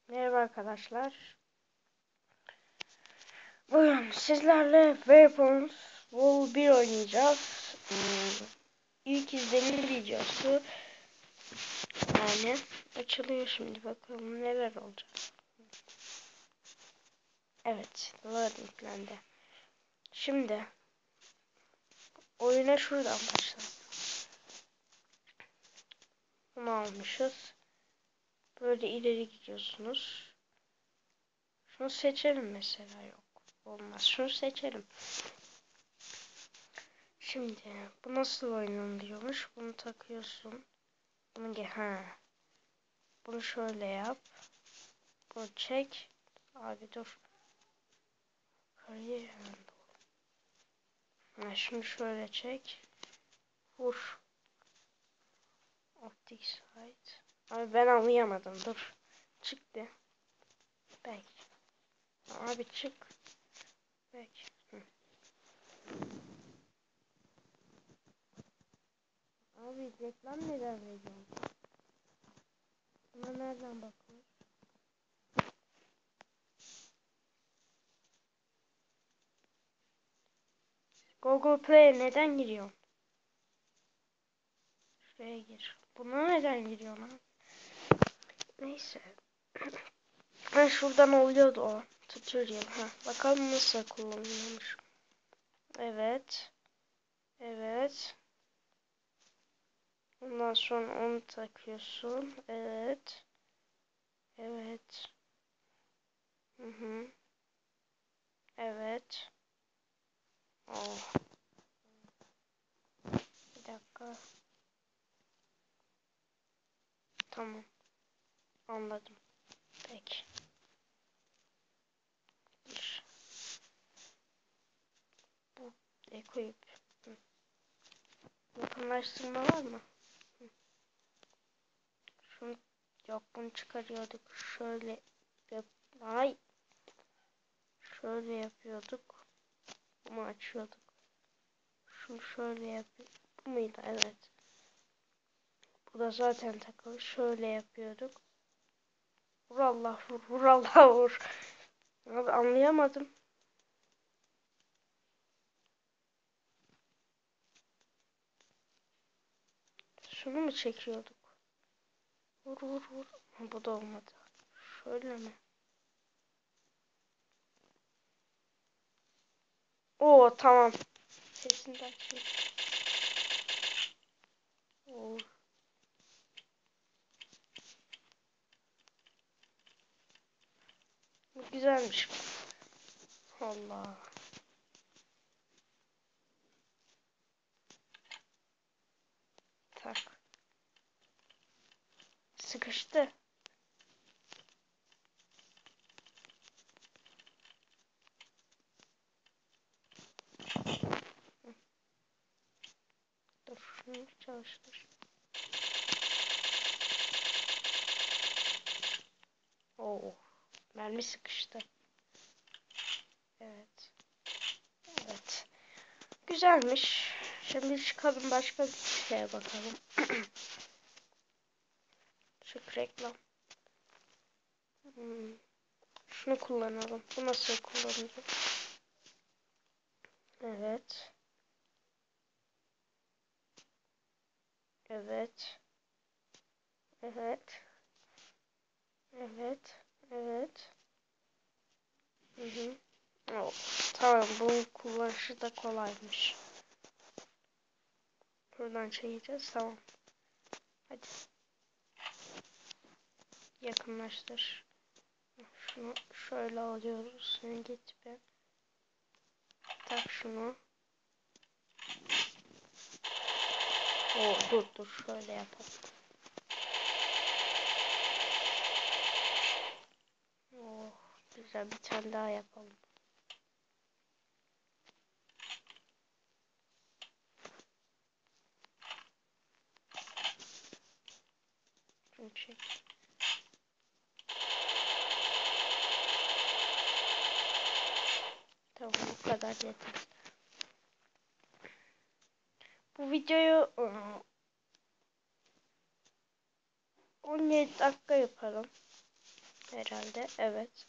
Merhaba arkadaşlar. Bugün sizlerle Weapons Wall 1 oynayacağız. İlk izlenim videosu. Yani açılıyor şimdi, bakalım neler olacak. Evet, loadinglendi. Şimdi oyuna şuradan başlayalım. Bunu almışız. Böyle ileri gidiyorsunuz. Şunu seçelim mesela, yok. Olmaz. Şunu seçelim. Şimdi bu nasıl oynanıyormuş? Bunu takıyorsun. Bunu şöyle yap. Bunu çek. Abi dur. Kariyer. Şunu şöyle çek. Vur. Optik sight. Abi ben anlayamadım. Dur. Çıktı. Belki. Abi çık. Belki. Abi reklam neden veriyorsun? Buna nereden bakıyorsun? Google Play neden giriyorsun? Şuraya gir. Buna neden giriyorsun abi? Neyse. Şuradan oluyordu o. Tutorial. Bakalım nasıl kullanılıyormuş. Evet. Evet. Ondan sonra onu takıyorsun. Evet. Evet. Evet. Oh. Bir dakika. Tamam. Anladım. Peki. Bu koyup. Yakınlaştırma var mı? Şunu yok, bunu çıkarıyorduk. Şöyle yap. Ay. Şöyle yapıyorduk. Bunu açıyorduk. Şunu şöyle yapıyorduk. Bu muydu? Evet. Bu da zaten takılı. Şöyle yapıyorduk. Vur Allah vur. Vur Allah vur. Abi anlayamadım. Şunu mu çekiyorduk? Vur vur vur. Bu da olmadı. Şöyle mi? Oo tamam. Sesinden şey. Oo. Bu güzelmiş. Allah. Tak. Sıkıştı. Dur şunu çalıştır. Oo. Mermi sıkıştı. Evet. Evet. Güzelmiş. Şimdi çıkalım, başka bir şeye bakalım. Şu reklam. Şunu kullanalım. Bu nasıl kullanılıyor? Evet. Evet. Evet. Evet. Evet. Oh, tamam, bu kullanışı da kolaymış. Buradan çekeceğiz. Tamam. Hadi. Yakınlaştır. Şunu şöyle alıyoruz. Sen git be. Tak şunu. Dur şöyle yapalım. Oh, güzel, bir tane daha yapalım. Şunu çek. Tamam, bu kadar yeter. Bu videoyu 17 dakika yapalım. Herhalde evet.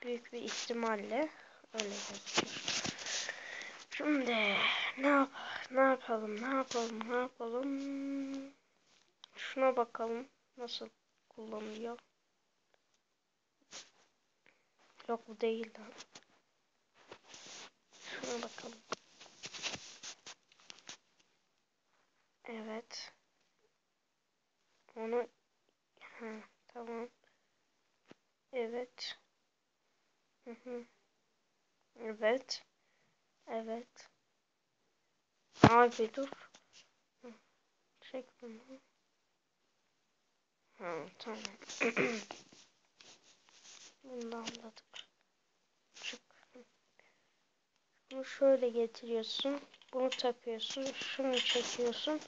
Büyük bir ihtimalle öyle gözüküyor. Şimdi ne yapalım? Şuna bakalım nasıl kullanılıyor. Yok bu değil lan. Şuna bakalım. Evet. Onu tamam. Evet. Hı hı. Evet. Evet. Abi dur. Hı, çek bunu. Tamam. Bunu da anladık. Çık. Bunu şöyle getiriyorsun. Bunu takıyorsun. Şunu çekiyorsun.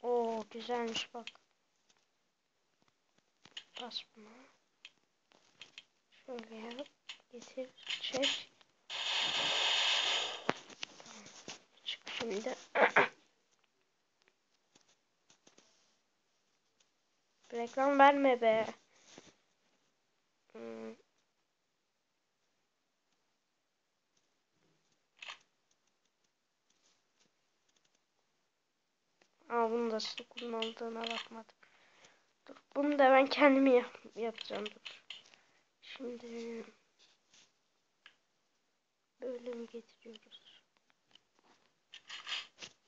Oo güzelmiş bak. Bas buna. Şöyle yap. Getir. Çek. Tamam. Çık şimdi. Reklam verme be. Bunu da nasıl kullanıldığına bakmadım. Dur, bunu da ben kendim yapacağım. Dur. Şimdi böyle mi getiriyoruz?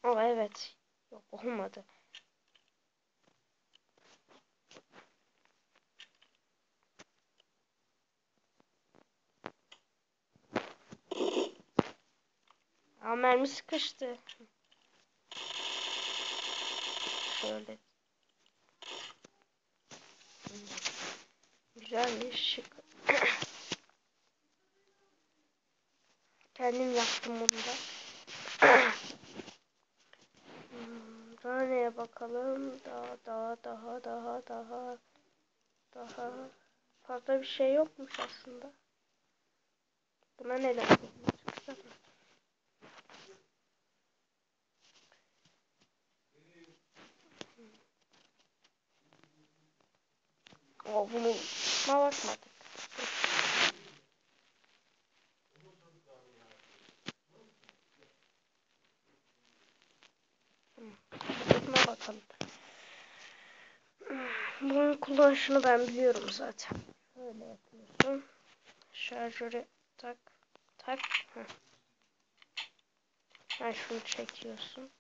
Evet. Yok olmadı. Mermi sıkıştı. Şöyle. Güzelmiş. Şık. Kendim yaptım bunu da. Daha neye bakalım? Daha. Fazla bir şey yokmuş aslında. Buna neden çıksana. Bunu bakmadık. Buna bakalım. Bunun kullanışını ben biliyorum zaten. Böyle yapıyorsun. Şarjörü tak. Tak. Şunu çekiyorsun.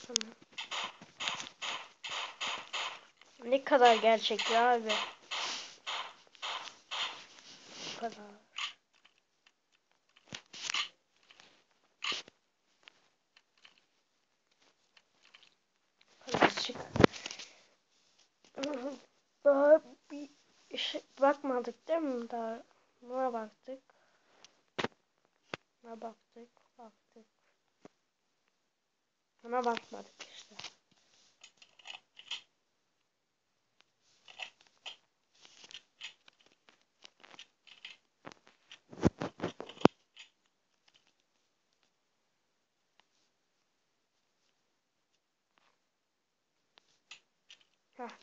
Tamam. Ne kadar gerçek ya abi. Bu kadar. Çık. Daha bir bakmadık değil mi? Daha buna baktık. Buna baktık. Buna bakmadık işte.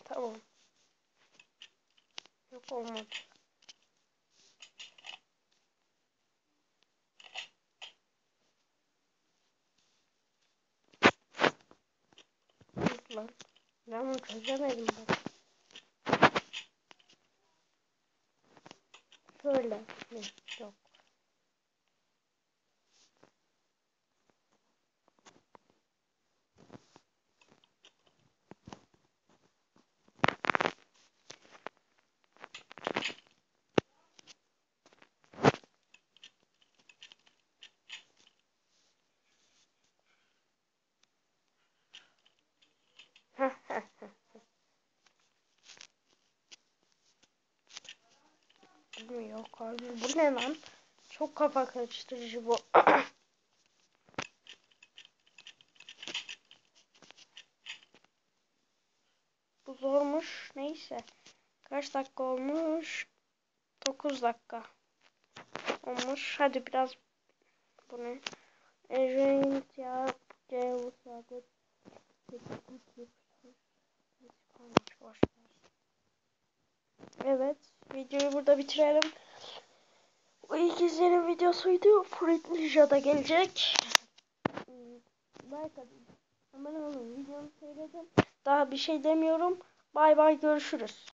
Tamam. Yok olmadı. Lan. Ben bunu çözemedim bak. Şöyle. Yok. Yok abi. Bu ne lan? Çok kafa karıştırıcı bu. Bu zormuş. Neyse. Kaç dakika olmuş? 9 dakika olmuş. Hadi biraz bunu. Arrange yap. Evet, videoyu burada bitirelim. Bu ilk izlenim videosuydu. Fruit Ninja da gelecek. Like atın. Abone olun. Videomu seyredin. Daha bir şey demiyorum. Bay bay, görüşürüz.